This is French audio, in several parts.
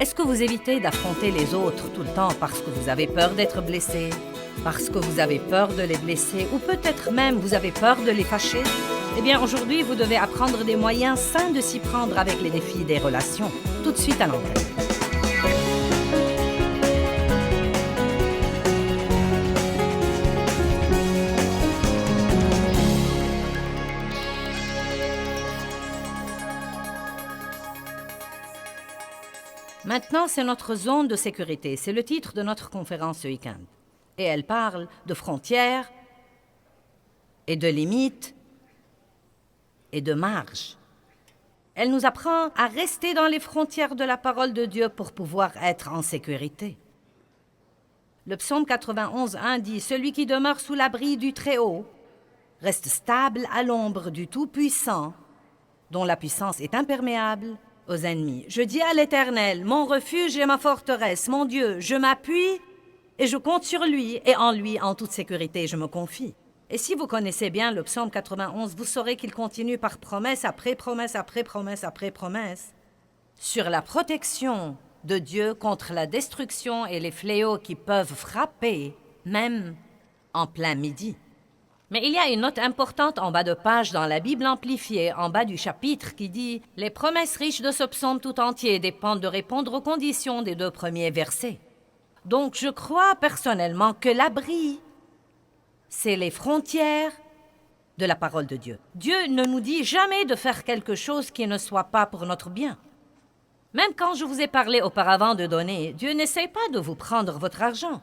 Est-ce que vous évitez d'affronter les autres tout le temps parce que vous avez peur d'être blessé, parce que vous avez peur de les blesser, ou peut-être même vous avez peur de les fâcher? Eh bien, aujourd'hui, vous devez apprendre des moyens sains de s'y prendre avec les défis des relations. Tout de suite à l'antenne. Maintenant, c'est notre zone de sécurité. C'est le titre de notre conférence ce week-end. Et elle parle de frontières et de limites et de marges. Elle nous apprend à rester dans les frontières de la parole de Dieu pour pouvoir être en sécurité. Le psaume 91:1 dit « Celui qui demeure sous l'abri du Très-Haut reste stable à l'ombre du Tout-Puissant, dont la puissance est imperméable aux ennemis. Je dis à l'Éternel, mon refuge et ma forteresse, mon Dieu, je m'appuie et je compte sur lui, et en lui, en toute sécurité, je me confie. » Et si vous connaissez bien le psaume 91, vous saurez qu'il continue par promesse après promesse après promesse après promesse sur la protection de Dieu contre la destruction et les fléaux qui peuvent frapper, même en plein midi. Mais il y a une note importante en bas de page dans la Bible amplifiée, en bas du chapitre, qui dit « Les promesses riches de ce psaume tout entier dépendent de répondre aux conditions des 2 premiers versets. » Donc je crois personnellement que l'abri, c'est les frontières de la parole de Dieu. Dieu ne nous dit jamais de faire quelque chose qui ne soit pas pour notre bien. Même quand je vous ai parlé auparavant de donner, Dieu n'essaie pas de vous prendre votre argent.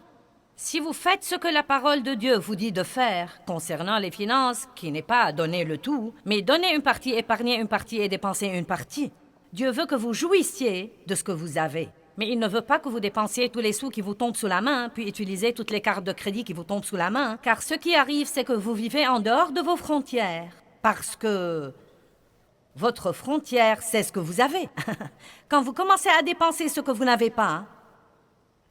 Si vous faites ce que la parole de Dieu vous dit de faire concernant les finances, qui n'est pas donner le tout, mais donner une partie, épargner une partie et dépenser une partie, Dieu veut que vous jouissiez de ce que vous avez. Mais il ne veut pas que vous dépensiez tous les sous qui vous tombent sous la main, puis utilisez toutes les cartes de crédit qui vous tombent sous la main, car ce qui arrive, c'est que vous vivez en dehors de vos frontières, parce que votre frontière, c'est ce que vous avez. Quand vous commencez à dépenser ce que vous n'avez pas,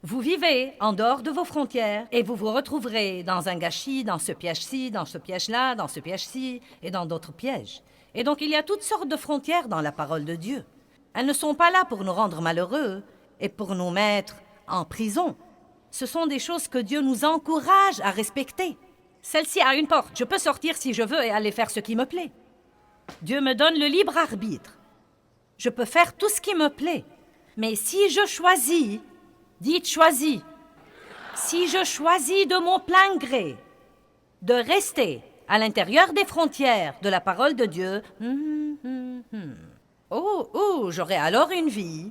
vous vivez en dehors de vos frontières et vous vous retrouverez dans un gâchis, dans ce piège-ci, dans ce piège-là, dans ce piège-ci et dans d'autres pièges. Et donc, il y a toutes sortes de frontières dans la parole de Dieu. Elles ne sont pas là pour nous rendre malheureux et pour nous mettre en prison. Ce sont des choses que Dieu nous encourage à respecter. Celle-ci a une porte. Je peux sortir si je veux et aller faire ce qui me plaît. Dieu me donne le libre arbitre. Je peux faire tout ce qui me plaît. Mais si je choisis, dites choisis, si je choisis de mon plein gré de rester à l'intérieur des frontières de la parole de Dieu, j'aurai alors une vie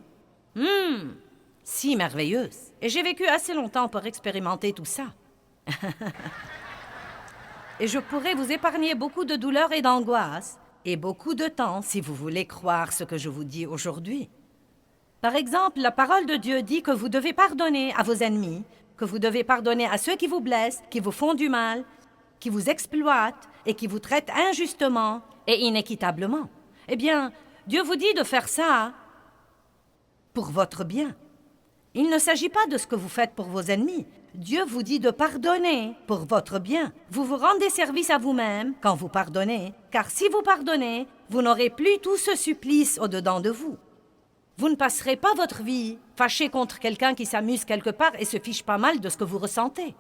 si merveilleuse. Et j'ai vécu assez longtemps pour expérimenter tout ça. Et je pourrais vous épargner beaucoup de douleurs et d'angoisses et beaucoup de temps si vous voulez croire ce que je vous dis aujourd'hui. Par exemple, la parole de Dieu dit que vous devez pardonner à vos ennemis, que vous devez pardonner à ceux qui vous blessent, qui vous font du mal, qui vous exploitent et qui vous traitent injustement et inéquitablement. Eh bien, Dieu vous dit de faire ça pour votre bien. Il ne s'agit pas de ce que vous faites pour vos ennemis. Dieu vous dit de pardonner pour votre bien. Vous vous rendez service à vous-même quand vous pardonnez, car si vous pardonnez, vous n'aurez plus tout ce supplice au-dedans de vous. Vous ne passerez pas votre vie fâché contre quelqu'un qui s'amuse quelque part et se fiche pas mal de ce que vous ressentez.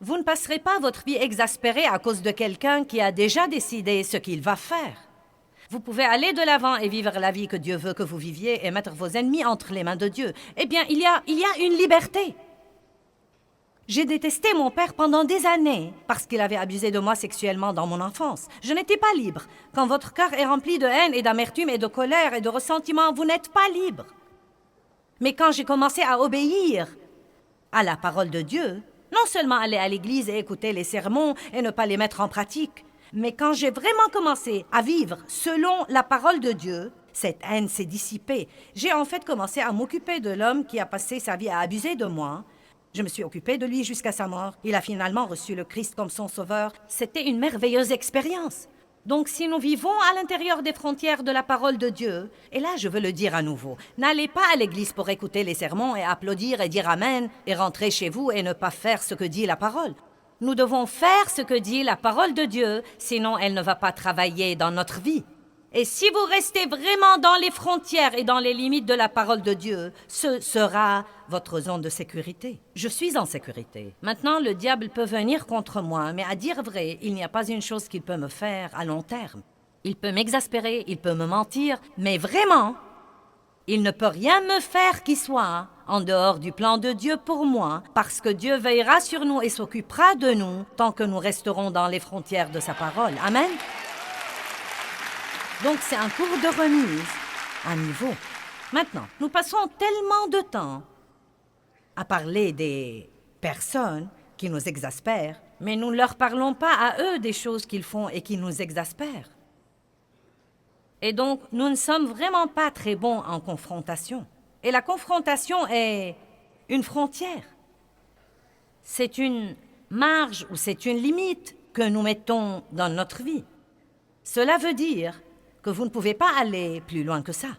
Vous ne passerez pas votre vie exaspérée à cause de quelqu'un qui a déjà décidé ce qu'il va faire. Vous pouvez aller de l'avant et vivre la vie que Dieu veut que vous viviez et mettre vos ennemis entre les mains de Dieu. Eh bien, il y a une liberté. J'ai détesté mon père pendant des années parce qu'il avait abusé de moi sexuellement dans mon enfance. Je n'étais pas libre. Quand votre cœur est rempli de haine et d'amertume et de colère et de ressentiment, vous n'êtes pas libre. Mais quand j'ai commencé à obéir à la parole de Dieu, non seulement aller à l'église et écouter les sermons et ne pas les mettre en pratique, mais quand j'ai vraiment commencé à vivre selon la parole de Dieu, cette haine s'est dissipée. J'ai en fait commencé à m'occuper de l'homme qui a passé sa vie à abuser de moi. Je me suis occupée de lui jusqu'à sa mort. Il a finalement reçu le Christ comme son sauveur. C'était une merveilleuse expérience. Donc si nous vivons à l'intérieur des frontières de la parole de Dieu, et là je veux le dire à nouveau, n'allez pas à l'église pour écouter les sermons et applaudir et dire Amen et rentrer chez vous et ne pas faire ce que dit la parole. Nous devons faire ce que dit la parole de Dieu, sinon elle ne va pas travailler dans notre vie. Et si vous restez vraiment dans les frontières et dans les limites de la parole de Dieu, ce sera votre zone de sécurité. Je suis en sécurité. Maintenant, le diable peut venir contre moi, mais à dire vrai, il n'y a pas une chose qu'il peut me faire à long terme. Il peut m'exaspérer, il peut me mentir, mais vraiment, il ne peut rien me faire qui soit en dehors du plan de Dieu pour moi, parce que Dieu veillera sur nous et s'occupera de nous tant que nous resterons dans les frontières de sa parole. Amen. Donc c'est un cours de remise à niveau. Maintenant, nous passons tellement de temps à parler des personnes qui nous exaspèrent, mais nous ne leur parlons pas à eux des choses qu'ils font et qui nous exaspèrent. Et donc, nous ne sommes vraiment pas très bons en confrontation. Et la confrontation est une frontière. C'est une marge ou c'est une limite que nous mettons dans notre vie. Cela veut dire que vous ne pouvez pas aller plus loin que ça.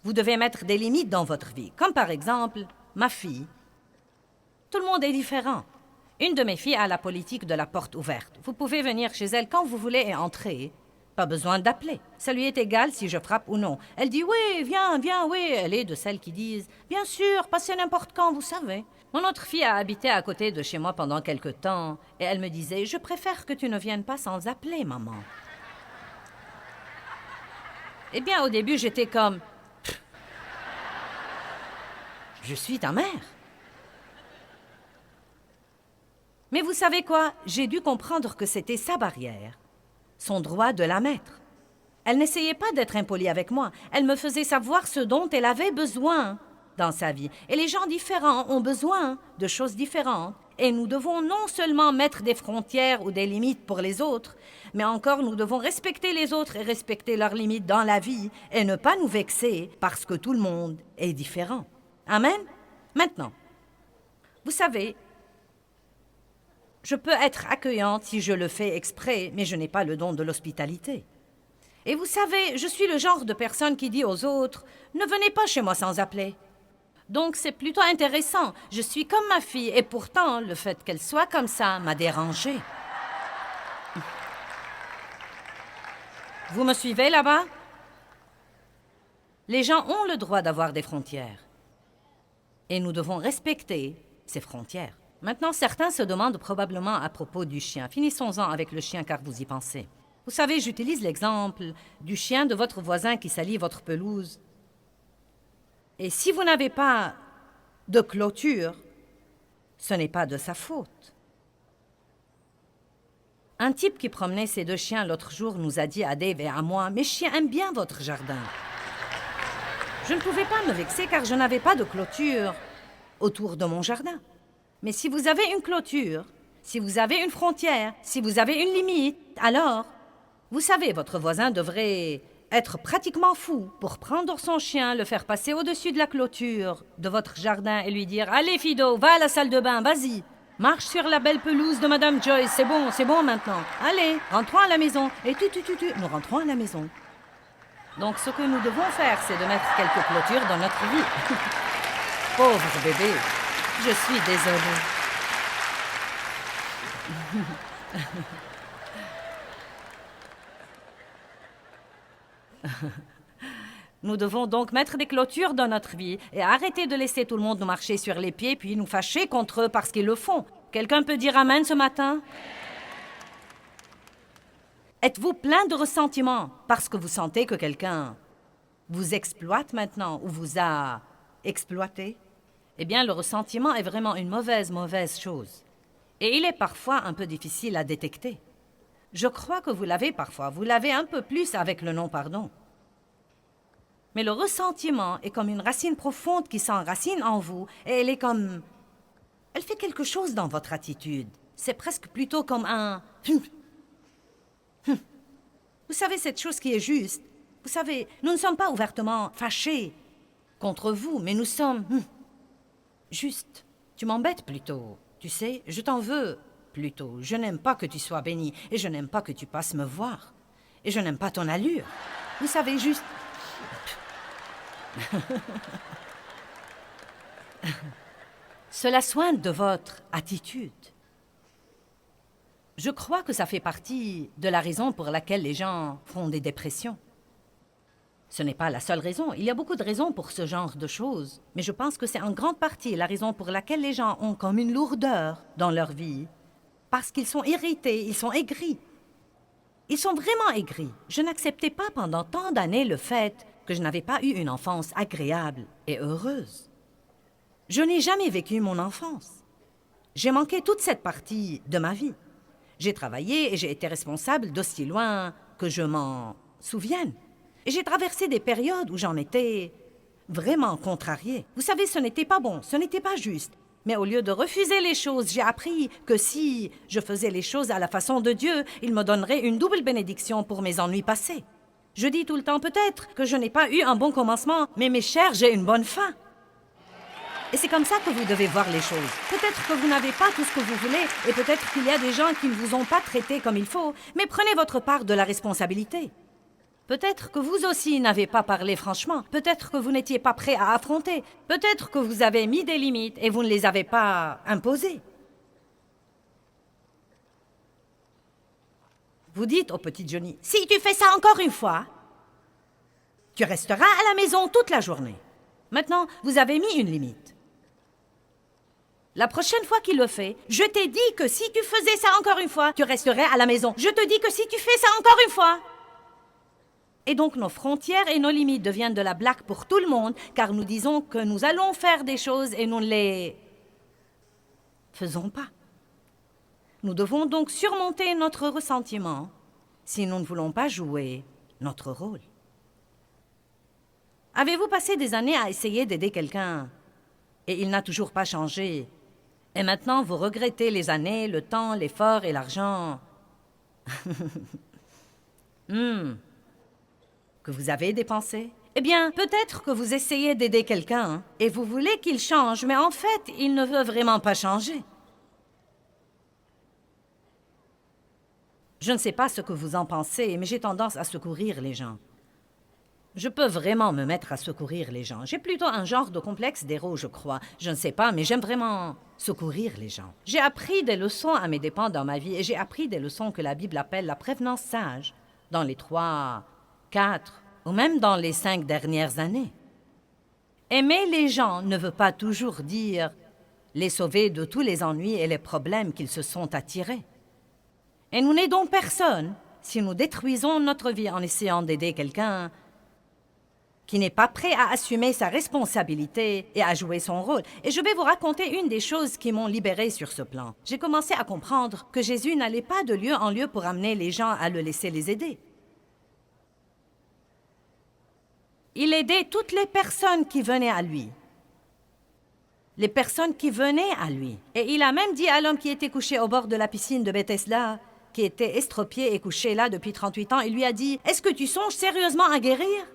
Vous devez mettre des limites dans votre vie, comme par exemple ma fille. Tout le monde est différent. Une de mes filles a la politique de la porte ouverte. Vous pouvez venir chez elle quand vous voulez et entrer. Pas besoin d'appeler. Ça lui est égal si je frappe ou non. Elle dit « Oui, viens, viens, oui ». Elle est de celles qui disent « Bien sûr, passez n'importe quand, vous savez ». Mon autre fille a habité à côté de chez moi pendant quelque temps et elle me disait « Je préfère que tu ne viennes pas sans appeler, maman ». Eh bien, au début, j'étais comme « Je suis ta mère ». Mais vous savez quoi? J'ai dû comprendre que c'était sa barrière, son droit de la mettre. Elle n'essayait pas d'être impolie avec moi. Elle me faisait savoir ce dont elle avait besoin dans sa vie. Et les gens différents ont besoin de choses différentes. Et nous devons non seulement mettre des frontières ou des limites pour les autres, mais encore nous devons respecter les autres et respecter leurs limites dans la vie et ne pas nous vexer parce que tout le monde est différent. Amen? Maintenant, vous savez, je peux être accueillante si je le fais exprès, mais je n'ai pas le don de l'hospitalité. Et vous savez, je suis le genre de personne qui dit aux autres « Ne venez pas chez moi sans appeler ». Donc c'est plutôt intéressant. Je suis comme ma fille et pourtant, le fait qu'elle soit comme ça m'a dérangée. Vous me suivez là-bas? Les gens ont le droit d'avoir des frontières. Et nous devons respecter ces frontières. Maintenant, certains se demandent probablement à propos du chien. Finissons-en avec le chien car vous y pensez. Vous savez, j'utilise l'exemple du chien de votre voisin qui salit votre pelouse. Et si vous n'avez pas de clôture, ce n'est pas de sa faute. Un type qui promenait ses deux chiens l'autre jour nous a dit à Dave et à moi « Mes chiens aiment bien votre jardin ». Je ne pouvais pas me vexer car je n'avais pas de clôture autour de mon jardin. Mais si vous avez une clôture, si vous avez une frontière, si vous avez une limite, alors, vous savez, votre voisin devrait être pratiquement fou pour prendre son chien, le faire passer au-dessus de la clôture de votre jardin et lui dire « Allez, Fido, va à la salle de bain, vas-y, marche sur la belle pelouse de Madame Joyce, c'est bon maintenant. Allez, rentrons à la maison. » Et nous rentrons à la maison. Donc, ce que nous devons faire, c'est de mettre quelques clôtures dans notre vie. Pauvre bébé, je suis désolée. Nous devons donc mettre des clôtures dans notre vie et arrêter de laisser tout le monde nous marcher sur les pieds puis nous fâcher contre eux parce qu'ils le font. Quelqu'un peut dire Amen ce matin? Êtes-vous plein de ressentiment parce que vous sentez que quelqu'un vous exploite maintenant ou vous a exploité? Eh bien, le ressentiment est vraiment une mauvaise chose. Et il est parfois un peu difficile à détecter. Je crois que vous l'avez parfois. Vous l'avez un peu plus avec le non-pardon. Mais le ressentiment est comme une racine profonde qui s'enracine en vous et elle est comme... Elle fait quelque chose dans votre attitude. C'est presque plutôt comme un... Vous savez, cette chose qui est juste. Vous savez, nous ne sommes pas ouvertement fâchés contre vous, mais nous sommes... Juste. Tu m'embêtes plutôt. Tu sais, je t'en veux plutôt. Je n'aime pas que tu sois béni et je n'aime pas que tu passes me voir. Et je n'aime pas ton allure. Vous savez, juste... Cela soigne de votre attitude. Je crois que ça fait partie de la raison pour laquelle les gens font des dépressions. Ce n'est pas la seule raison. Il y a beaucoup de raisons pour ce genre de choses. Mais je pense que c'est en grande partie la raison pour laquelle les gens ont comme une lourdeur dans leur vie. Parce qu'ils sont irrités, ils sont aigris. Ils sont vraiment aigris. Je n'acceptais pas pendant tant d'années le fait que je n'avais pas eu une enfance agréable et heureuse. Je n'ai jamais vécu mon enfance. J'ai manqué toute cette partie de ma vie. J'ai travaillé et j'ai été responsable d'aussi loin que je m'en souvienne. Et j'ai traversé des périodes où j'en étais vraiment contrariée. Vous savez, ce n'était pas bon, ce n'était pas juste. Mais au lieu de refuser les choses, j'ai appris que si je faisais les choses à la façon de Dieu, il me donnerait une double bénédiction pour mes ennuis passés. Je dis tout le temps peut-être que je n'ai pas eu un bon commencement, mais mes chers, j'ai une bonne fin. Et c'est comme ça que vous devez voir les choses. Peut-être que vous n'avez pas tout ce que vous voulez, et peut-être qu'il y a des gens qui ne vous ont pas traité comme il faut, mais prenez votre part de la responsabilité. Peut-être que vous aussi n'avez pas parlé franchement. Peut-être que vous n'étiez pas prêt à affronter. Peut-être que vous avez mis des limites et vous ne les avez pas imposées. Vous dites au petit Johnny, « Si tu fais ça encore une fois, tu resteras à la maison toute la journée. » Maintenant, vous avez mis une limite. La prochaine fois qu'il le fait, je t'ai dit que si tu faisais ça encore une fois, tu resterais à la maison. Je te dis que si tu fais ça encore une fois... Et donc nos frontières et nos limites deviennent de la blague pour tout le monde, car nous disons que nous allons faire des choses et nous ne les faisons pas. Nous devons donc surmonter notre ressentiment si nous ne voulons pas jouer notre rôle. Avez-vous passé des années à essayer d'aider quelqu'un et il n'a toujours pas changé? Et maintenant vous regrettez les années, le temps, l'effort et l'argent que vous avez dépensé? Eh bien, peut-être que vous essayez d'aider quelqu'un et vous voulez qu'il change, mais en fait, il ne veut vraiment pas changer. Je ne sais pas ce que vous en pensez, mais j'ai tendance à secourir les gens. Je peux vraiment me mettre à secourir les gens. J'ai plutôt un genre de complexe d'héros, je crois. Je ne sais pas, mais j'aime vraiment secourir les gens. J'ai appris des leçons à mes dépens dans ma vie et j'ai appris des leçons que la Bible appelle la prévenance sage dans les 3, 4 ou même dans les 5 dernières années. Aimer les gens ne veut pas toujours dire les sauver de tous les ennuis et les problèmes qu'ils se sont attirés. Et nous n'aidons personne si nous détruisons notre vie en essayant d'aider quelqu'un qui n'est pas prêt à assumer sa responsabilité et à jouer son rôle. Et je vais vous raconter une des choses qui m'ont libérée sur ce plan. J'ai commencé à comprendre que Jésus n'allait pas de lieu en lieu pour amener les gens à le laisser les aider. Il aidait toutes les personnes qui venaient à lui. Les personnes qui venaient à lui. Et il a même dit à l'homme qui était couché au bord de la piscine de Bethesda, qui était estropié et couché là depuis 38 ans, il lui a dit, « Est-ce que tu songes sérieusement à guérir?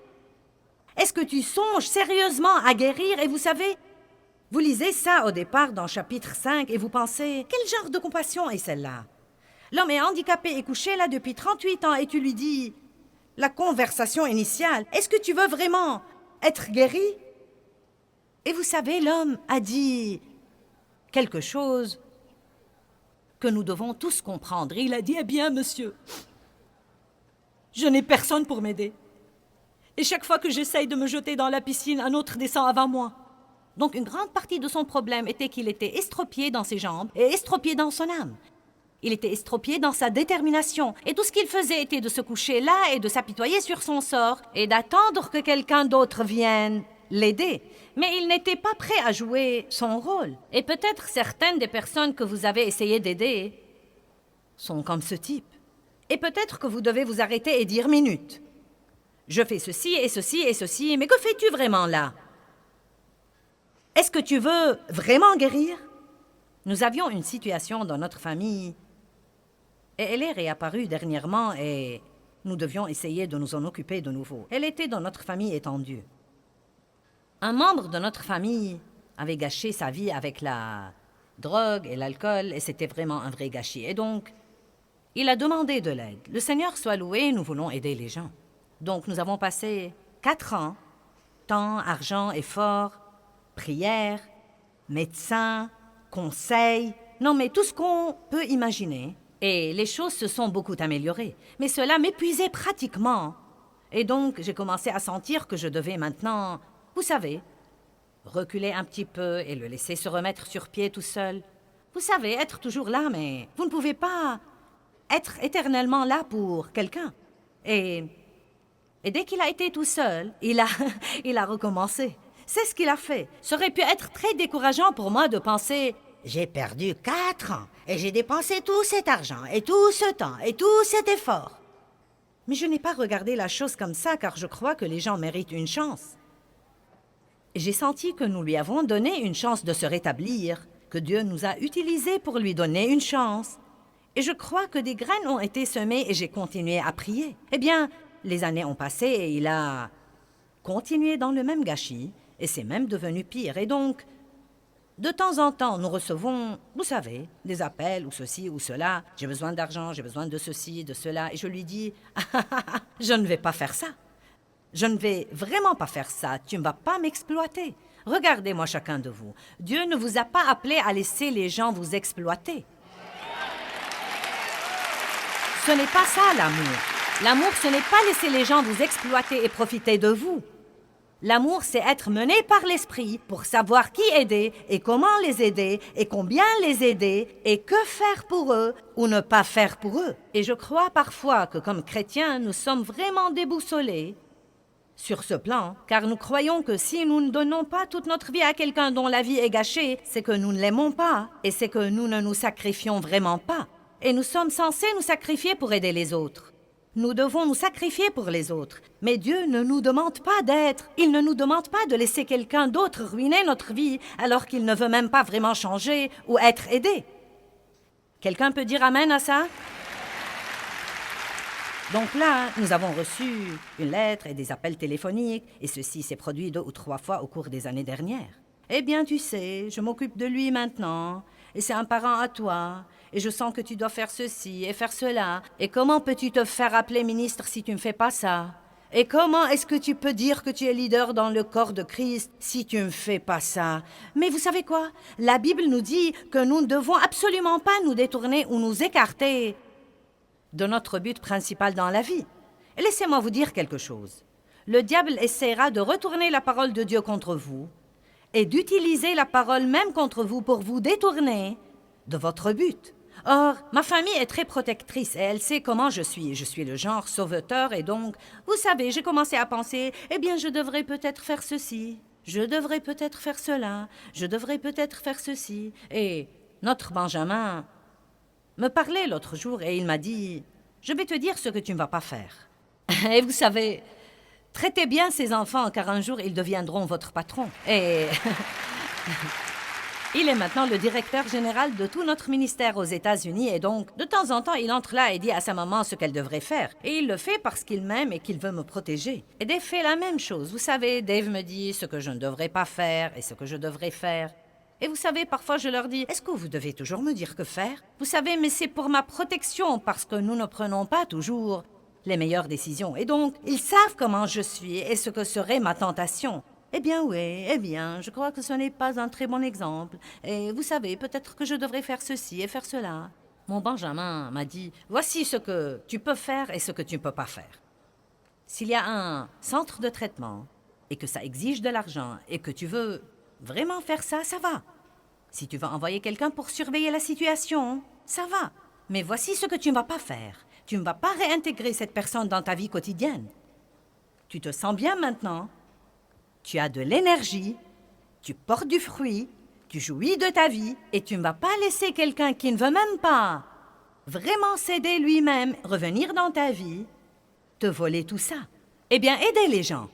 Est-ce que tu songes sérieusement à guérir? » Et vous savez, vous lisez ça au départ dans chapitre 5 et vous pensez, « Quel genre de compassion est celle-là? L'homme est handicapé et couché là depuis 38 ans et tu lui dis, la conversation initiale, est-ce que tu veux vraiment être guéri? » Et vous savez, l'homme a dit quelque chose que nous devons tous comprendre. Il a dit, « Eh bien, monsieur, je n'ai personne pour m'aider. Et chaque fois que j'essaye de me jeter dans la piscine, un autre descend avant moi. » Donc une grande partie de son problème était qu'il était estropié dans ses jambes et estropié dans son âme. Il était estropié dans sa détermination. Et tout ce qu'il faisait était de se coucher là et de s'apitoyer sur son sort et d'attendre que quelqu'un d'autre vienne l'aider. Mais il n'était pas prêt à jouer son rôle. Et peut-être certaines des personnes que vous avez essayé d'aider sont comme ce type. Et peut-être que vous devez vous arrêter et dire, « Minute, je fais ceci et ceci et ceci, mais que fais-tu vraiment là? Est-ce que tu veux vraiment guérir? » Nous avions une situation dans notre famille et elle est réapparue dernièrement et nous devions essayer de nous en occuper de nouveau. Elle était dans notre famille étendue. Un membre de notre famille avait gâché sa vie avec la drogue et l'alcool et c'était vraiment un vrai gâchis. Et donc, il a demandé de l'aide. Le Seigneur soit loué, nous voulons aider les gens. Donc, nous avons passé 4 ans, temps, argent, effort, prière, médecin, conseil, non mais tout ce qu'on peut imaginer. Et les choses se sont beaucoup améliorées. Mais cela m'épuisait pratiquement. Et donc, j'ai commencé à sentir que je devais maintenant, vous savez, reculer un petit peu et le laisser se remettre sur pied tout seul. Vous savez, être toujours là, mais vous ne pouvez pas être éternellement là pour quelqu'un. Et dès qu'il a été tout seul, il a recommencé. C'est ce qu'il a fait. Ça aurait pu être très décourageant pour moi de penser « J'ai perdu 4 ans et j'ai dépensé tout cet argent et tout ce temps et tout cet effort. » Mais je n'ai pas regardé la chose comme ça car je crois que les gens méritent une chance. J'ai senti que nous lui avons donné une chance de se rétablir, que Dieu nous a utilisés pour lui donner une chance. Et je crois que des graines ont été semées et j'ai continué à prier. Eh bien, les années ont passé et il a continué dans le même gâchis et c'est même devenu pire. Et donc, de temps en temps, nous recevons, vous savez, des appels ou ceci ou cela. J'ai besoin d'argent, j'ai besoin de ceci, de cela. Et je lui dis, je ne vais pas faire ça. Je ne vais vraiment pas faire ça. Tu ne vas pas m'exploiter. Regardez-moi chacun de vous. Dieu ne vous a pas appelé à laisser les gens vous exploiter. Ce n'est pas ça l'amour. L'amour, ce n'est pas laisser les gens vous exploiter et profiter de vous. L'amour, c'est être mené par l'esprit pour savoir qui aider et comment les aider et combien les aider et que faire pour eux ou ne pas faire pour eux. Et je crois parfois que comme chrétiens, nous sommes vraiment déboussolés sur ce plan, car nous croyons que si nous ne donnons pas toute notre vie à quelqu'un dont la vie est gâchée, c'est que nous ne l'aimons pas et c'est que nous ne nous sacrifions vraiment pas. Et nous sommes censés nous sacrifier pour aider les autres. Nous devons nous sacrifier pour les autres. Mais Dieu ne nous demande pas d'être. Il ne nous demande pas de laisser quelqu'un d'autre ruiner notre vie alors qu'il ne veut même pas vraiment changer ou être aidé. Quelqu'un peut dire amen à ça? Donc là, nous avons reçu une lettre et des appels téléphoniques, et ceci s'est produit 2 ou 3 fois au cours des années dernières. Eh bien, tu sais, je m'occupe de lui maintenant, et c'est un parent à toi, et je sens que tu dois faire ceci et faire cela. Et comment peux-tu te faire appeler ministre si tu ne fais pas ça? Et comment est-ce que tu peux dire que tu es leader dans le corps de Christ si tu ne fais pas ça? Mais vous savez quoi? La Bible nous dit que nous ne devons absolument pas nous détourner ou nous écarter de notre but principal dans la vie. Et laissez-moi vous dire quelque chose. Le diable essaiera de retourner la parole de Dieu contre vous et d'utiliser la parole même contre vous pour vous détourner de votre but. Or, ma famille est très protectrice et elle sait comment je suis. Je suis le genre sauveteur et donc, vous savez, j'ai commencé à penser, eh bien, je devrais peut-être faire ceci, je devrais peut-être faire cela, je devrais peut-être faire ceci. Et notre Benjamin me parlait l'autre jour et il m'a dit, je vais te dire ce que tu ne vas pas faire. Et vous savez, traitez bien ces enfants car un jour ils deviendront votre patron. Et il est maintenant le directeur général de tout notre ministère aux États-Unis et donc, de temps en temps, il entre là et dit à sa maman ce qu'elle devrait faire. Et il le fait parce qu'il m'aime et qu'il veut me protéger. Et Dave fait la même chose. Vous savez, Dave me dit ce que je ne devrais pas faire et ce que je devrais faire. Et vous savez, parfois je leur dis, est-ce que vous devez toujours me dire que faire? Vous savez, mais c'est pour ma protection parce que nous ne prenons pas toujours les meilleures décisions. Et donc, ils savent comment je suis et ce que serait ma tentation. Eh bien oui, eh bien, je crois que ce n'est pas un très bon exemple. Et vous savez, peut-être que je devrais faire ceci et faire cela. Mon Benjamin m'a dit, voici ce que tu peux faire et ce que tu ne peux pas faire. S'il y a un centre de traitement et que ça exige de l'argent et que tu veux vraiment faire ça, ça va. Si tu veux envoyer quelqu'un pour surveiller la situation, ça va. Mais voici ce que tu ne vas pas faire. Tu ne vas pas réintégrer cette personne dans ta vie quotidienne. Tu te sens bien maintenant. Tu as de l'énergie, tu portes du fruit, tu jouis de ta vie et tu ne vas pas laisser quelqu'un qui ne veut même pas vraiment s'aider lui-même, revenir dans ta vie, te voler tout ça. Eh bien, aidez les gens.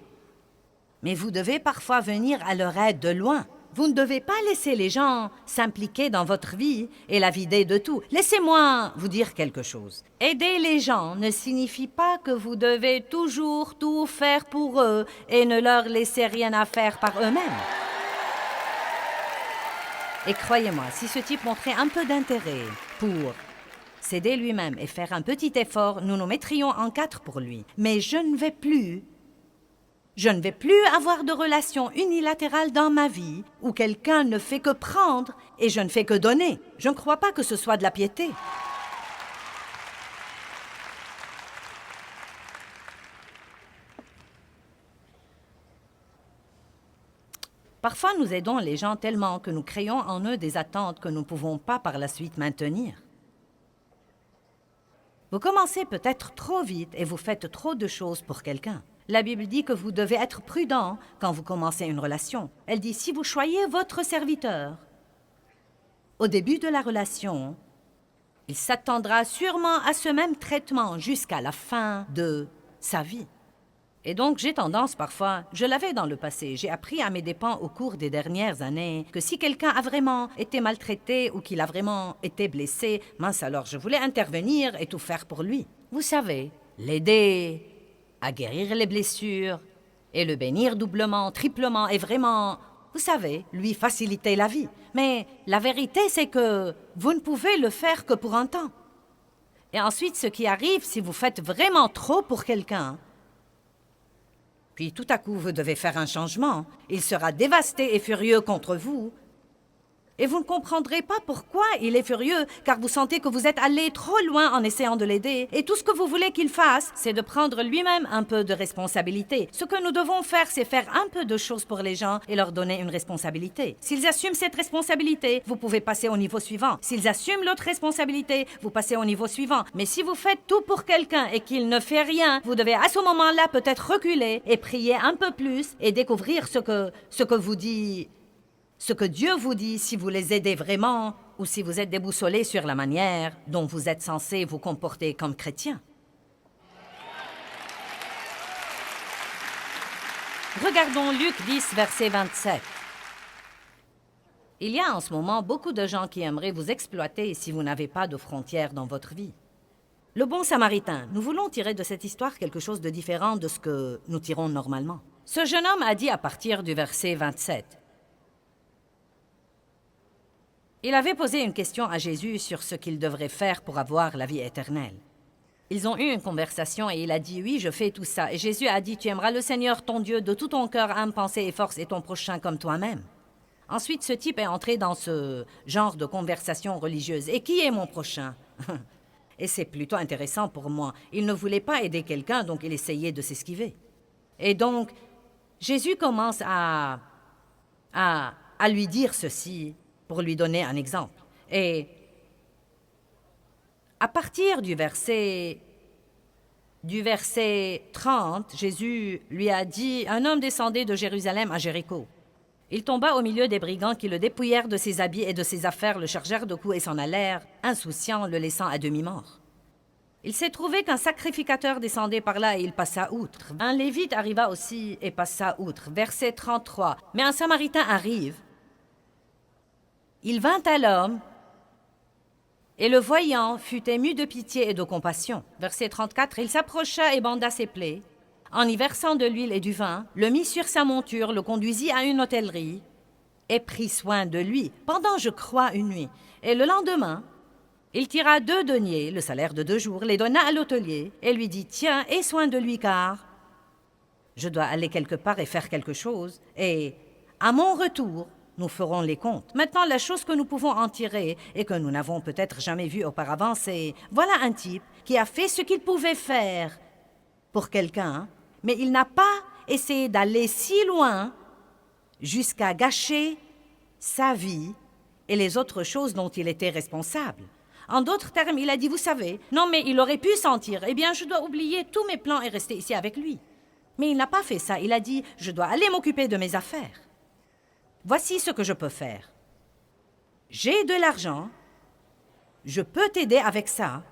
Mais vous devez parfois venir à leur aide de loin. Vous ne devez pas laisser les gens s'impliquer dans votre vie et la vider de tout. Laissez-moi vous dire quelque chose. Aider les gens ne signifie pas que vous devez toujours tout faire pour eux et ne leur laisser rien à faire par eux-mêmes. Et croyez-moi, si ce type montrait un peu d'intérêt pour s'aider lui-même et faire un petit effort, nous nous mettrions en 4 pour lui. Mais je ne vais plus avoir de relation unilatérale dans ma vie où quelqu'un ne fait que prendre et je ne fais que donner. Je ne crois pas que ce soit de la piété. Parfois, nous aidons les gens tellement que nous créons en eux des attentes que nous ne pouvons pas par la suite maintenir. Vous commencez peut-être trop vite et vous faites trop de choses pour quelqu'un. La Bible dit que vous devez être prudent quand vous commencez une relation. Elle dit, si vous choyez votre serviteur, au début de la relation, il s'attendra sûrement à ce même traitement jusqu'à la fin de sa vie. Et donc, j'ai tendance parfois, je l'avais dans le passé, j'ai appris à mes dépens au cours des dernières années que si quelqu'un a vraiment été maltraité ou qu'il a vraiment été blessé, mince alors, je voulais intervenir et tout faire pour lui. Vous savez, l'aider à guérir les blessures et le bénir doublement, triplement et vraiment, vous savez, lui faciliter la vie. Mais la vérité, c'est que vous ne pouvez le faire que pour un temps. Et ensuite, ce qui arrive, si vous faites vraiment trop pour quelqu'un, puis tout à coup, vous devez faire un changement. Il sera dévasté et furieux contre vous. Et vous ne comprendrez pas pourquoi il est furieux, car vous sentez que vous êtes allé trop loin en essayant de l'aider. Et tout ce que vous voulez qu'il fasse, c'est de prendre lui-même un peu de responsabilité. Ce que nous devons faire, c'est faire un peu de choses pour les gens et leur donner une responsabilité. S'ils assument cette responsabilité, vous pouvez passer au niveau suivant. S'ils assument l'autre responsabilité, vous passez au niveau suivant. Mais si vous faites tout pour quelqu'un et qu'il ne fait rien, vous devez à ce moment-là peut-être reculer et prier un peu plus et découvrir ce que vous dit... Ce que Dieu vous dit si vous les aidez vraiment ou si vous êtes déboussolé sur la manière dont vous êtes censé vous comporter comme chrétien. Regardons Luc 10, verset 27. Il y a en ce moment beaucoup de gens qui aimeraient vous exploiter si vous n'avez pas de frontières dans votre vie. Le bon Samaritain, nous voulons tirer de cette histoire quelque chose de différent de ce que nous tirons normalement. Ce jeune homme a dit à partir du verset 27... Il avait posé une question à Jésus sur ce qu'il devrait faire pour avoir la vie éternelle. Ils ont eu une conversation et il a dit « Oui, je fais tout ça ». Et Jésus a dit « Tu aimeras le Seigneur, ton Dieu, de tout ton cœur, âme, pensée et force et ton prochain comme toi-même ». Ensuite, ce type est entré dans ce genre de conversation religieuse. « Et qui est mon prochain ?» Et c'est plutôt intéressant pour moi. Il ne voulait pas aider quelqu'un, donc il essayait de s'esquiver. Et donc, Jésus commence à lui dire ceci, pour lui donner un exemple. Et à partir du verset 30, Jésus lui a dit, « Un homme descendait de Jérusalem à Jéricho. Il tomba au milieu des brigands qui le dépouillèrent de ses habits et de ses affaires, le chargèrent de coups et s'en allèrent, insouciants, le laissant à demi-mort. Il s'est trouvé qu'un sacrificateur descendait par là et il passa outre. Un Lévite arriva aussi et passa outre. » Verset 33. « Mais un Samaritain arrive. Il vint à l'homme, et le voyant fut ému de pitié et de compassion. » Verset 34, « Il s'approcha et banda ses plaies. En y versant de l'huile et du vin, le mit sur sa monture, le conduisit à une hôtellerie, et prit soin de lui, pendant, je crois, une nuit. Et le lendemain, il tira 2 deniers, le salaire de 2 jours, les donna à l'hôtelier, et lui dit, « Tiens, aie soin de lui, car je dois aller quelque part et faire quelque chose, et à mon retour, nous ferons les comptes. » Maintenant, la chose que nous pouvons en tirer et que nous n'avons peut-être jamais vue auparavant, c'est, voilà un type qui a fait ce qu'il pouvait faire pour quelqu'un, mais il n'a pas essayé d'aller si loin jusqu'à gâcher sa vie et les autres choses dont il était responsable. En d'autres termes, il a dit, vous savez, non mais il aurait pu sentir, eh bien je dois oublier tous mes plans et rester ici avec lui. Mais il n'a pas fait ça, il a dit, je dois aller m'occuper de mes affaires. Voici ce que je peux faire. J'ai de l'argent, je peux t'aider avec ça,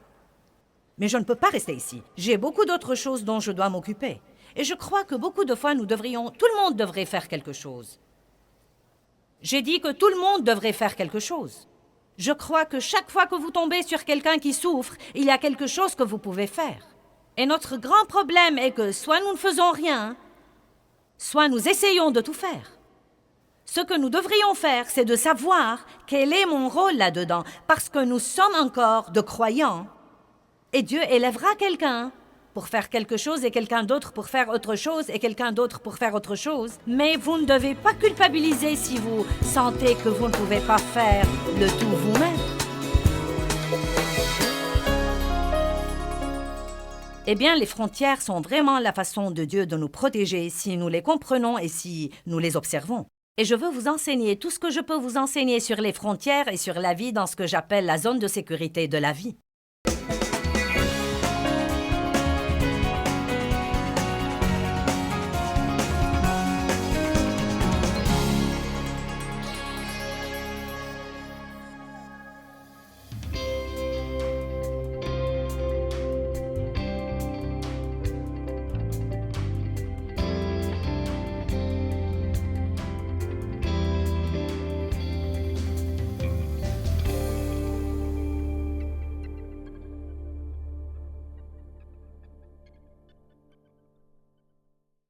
mais je ne peux pas rester ici. J'ai beaucoup d'autres choses dont je dois m'occuper. Et je crois que beaucoup de fois, tout le monde devrait faire quelque chose. J'ai dit que tout le monde devrait faire quelque chose. Je crois que chaque fois que vous tombez sur quelqu'un qui souffre, il y a quelque chose que vous pouvez faire. Et notre grand problème est que soit nous ne faisons rien, soit nous essayons de tout faire. Ce que nous devrions faire, c'est de savoir quel est mon rôle là-dedans, parce que nous sommes encore de croyants. Et Dieu élèvera quelqu'un pour faire quelque chose et quelqu'un d'autre pour faire autre chose et quelqu'un d'autre pour faire autre chose. Mais vous ne devez pas culpabiliser si vous sentez que vous ne pouvez pas faire le tout vous-même. Eh bien, les frontières sont vraiment la façon de Dieu de nous protéger si nous les comprenons et si nous les observons. Et je veux vous enseigner tout ce que je peux vous enseigner sur les frontières et sur la vie dans ce que j'appelle la zone de sécurité de la vie.